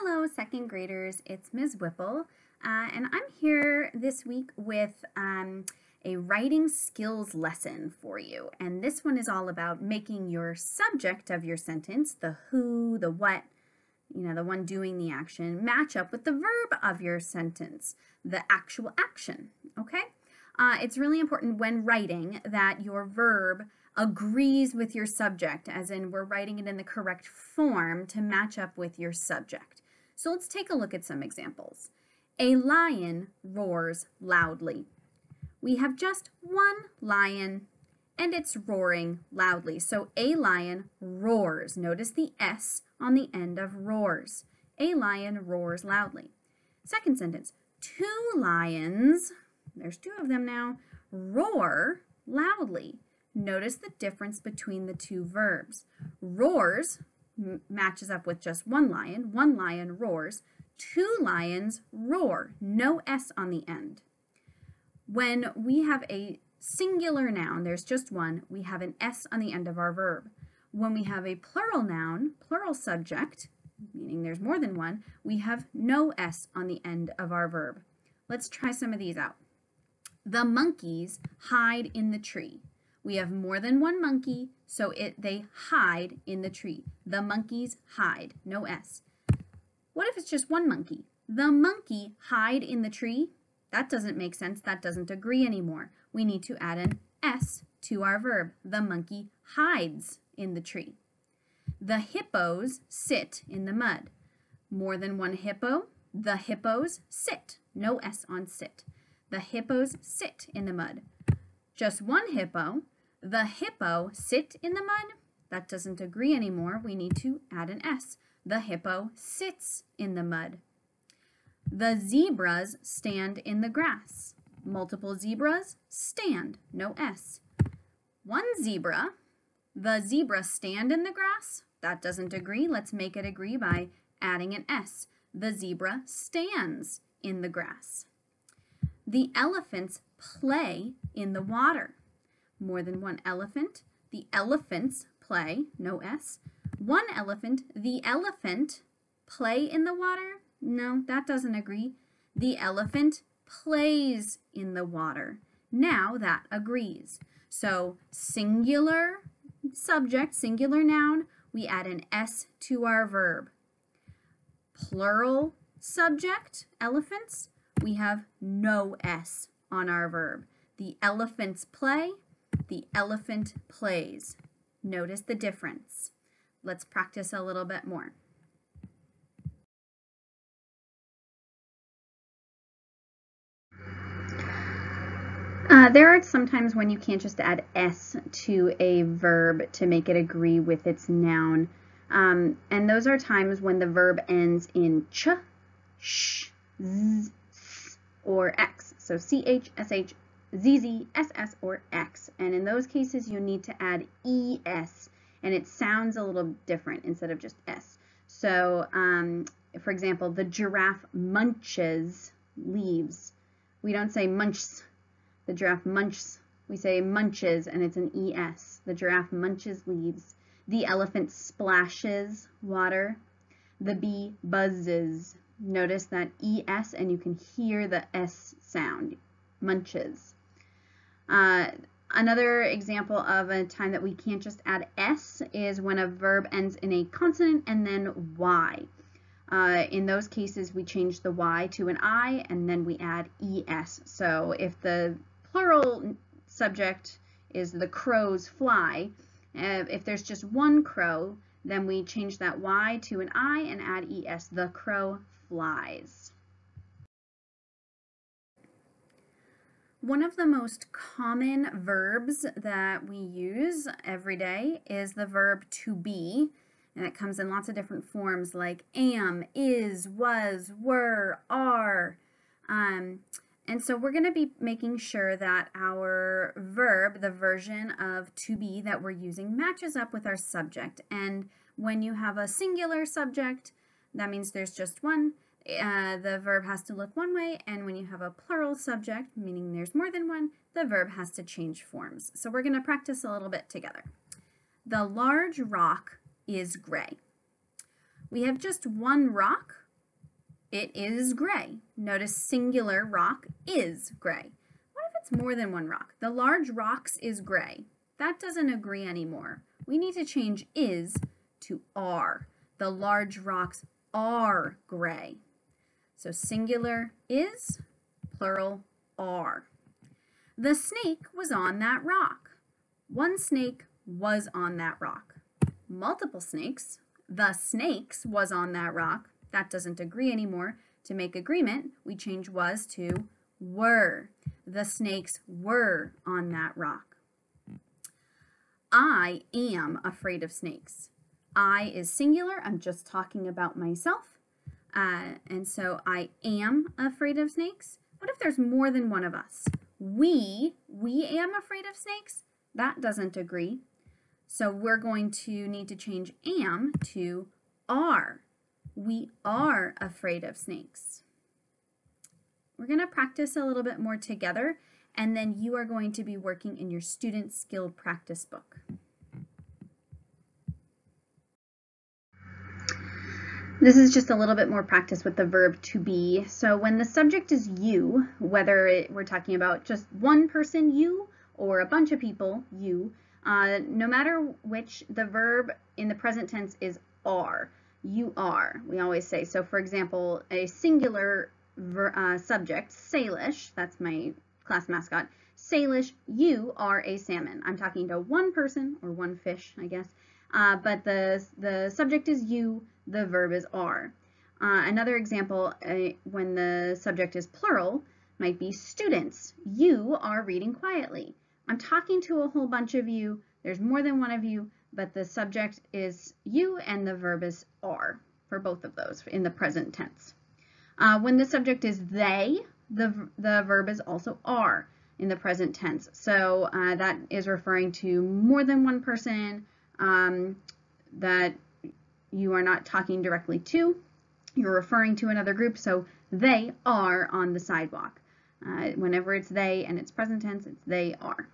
Hello, second graders. It's Ms. Whipple, and I'm here this week with a writing skills lesson for you. And this one is all about making your subject of your sentence, the who, the what, the one doing the action, match up with the verb of your sentence, the actual action, okay? It's really important when writing that your verb agrees with your subject, as in we're writing it in the correct form to match up with your subject. So let's take a look at some examples. A lion roars loudly. We have just one lion and it's roaring loudly. So a lion roars. Notice the S on the end of roars. A lion roars loudly. Second sentence, two lions, there's two of them now, roar loudly. Notice the difference between the two verbs. Roars matches up with just one lion roars. Two lions roar, no S on the end. When we have a singular noun, there's just one, we have an S on the end of our verb. When we have a plural noun, plural subject, meaning there's more than one, we have no S on the end of our verb. Let's try some of these out. The monkeys hide in the tree. We have more than one monkey, so they hide in the tree. The monkeys hide, no S. What if it's just one monkey? The monkey hide in the tree? That doesn't make sense. That doesn't agree anymore. We need to add an S to our verb. The monkey hides in the tree. The hippos sit in the mud. More than one hippo? The hippos sit. No S on sit. The hippos sit in the mud. Just one hippo. The hippo sit in the mud? That doesn't agree anymore. We need to add an S. The hippo sits in the mud. The zebras stand in the grass. Multiple zebras stand, no S. One zebra. The zebra stand in the grass? That doesn't agree. Let's make it agree by adding an S. The zebra stands in the grass. The elephants play in the water. More than one elephant. The elephants play, no S. One elephant. The elephant play in the water? No, that doesn't agree. The elephant plays in the water. Now that agrees. So singular subject, singular noun, we add an S to our verb. Plural subject, elephants, we have no S on our verb. The elephants play, the elephant plays. Notice the difference. Let's practice a little bit more. There are some times when you can't just add S to a verb to make it agree with its noun. And those are times when the verb ends in ch, sh, z, s, or x. So ch, sh, zz, ss, or x. And in those cases, you need to add es, and it sounds a little different instead of just s. So, for example, the giraffe munches leaves. We don't say munchs. The giraffe munches. We say munches, and it's an es. The giraffe munches leaves. The elephant splashes water. The bee buzzes. Notice that es, and you can hear the s sound. Munches. Another example of a time that we can't just add s is when a verb ends in a consonant and then y. In those cases, we change the y to an I, and then we add es. So if the plural subject is the crows fly, if there's just one crow, then we change that y to an I and add es. The crow flies. One of the most common verbs that we use every day is the verb to be, and it comes in lots of different forms like am, is, was, were, are. And so we're going to be making sure that our verb, the version of to be that we're using, matches up with our subject. And when you have a singular subject, that means there's just one. The verb has to look one way, and when you have a plural subject, meaning there's more than one, the verb has to change forms. So we're going to practice a little bit together. The large rock is gray. We have just one rock, It is gray. Notice singular rock is gray. What if it's more than one rock? The large rocks is gray. That doesn't agree anymore. We need to change is to are. The large rocks are gray. So singular is, plural are. The snake was on that rock. One snake was on that rock. Multiple snakes, the snakes was on that rock. That doesn't agree anymore. To make agreement, we change was to were. The snakes were on that rock. I am afraid of snakes. I is singular. I'm just talking about myself. And so I am afraid of snakes. What if there's more than one of us? We am afraid of snakes. That doesn't agree. So we're going to need to change am to are. We are afraid of snakes. We're going to practice a little bit more together, and then you are going to be working in your student skill practice book. This is just a little bit more practice with the verb to be. So when the subject is you, whether we're talking about just one person, you, or a bunch of people, you, no matter which, the verb in the present tense is are. You are, we always say. So for example, a singular subject, Salish, that's my class mascot, Salish, you are a salmon. I'm talking to one person, or one fish, I guess, but the subject is you, the verb is are. Another example, when the subject is plural, might be students. You are reading quietly. I'm talking to a whole bunch of you. There's more than one of you, but the subject is you and the verb is are for both of those in the present tense. When the subject is they, the verb is also are in the present tense. So that is referring to more than one person that you are not talking directly to. You're referring to another group, so they are on the sidewalk. Whenever it's they and it's present tense, it's they are.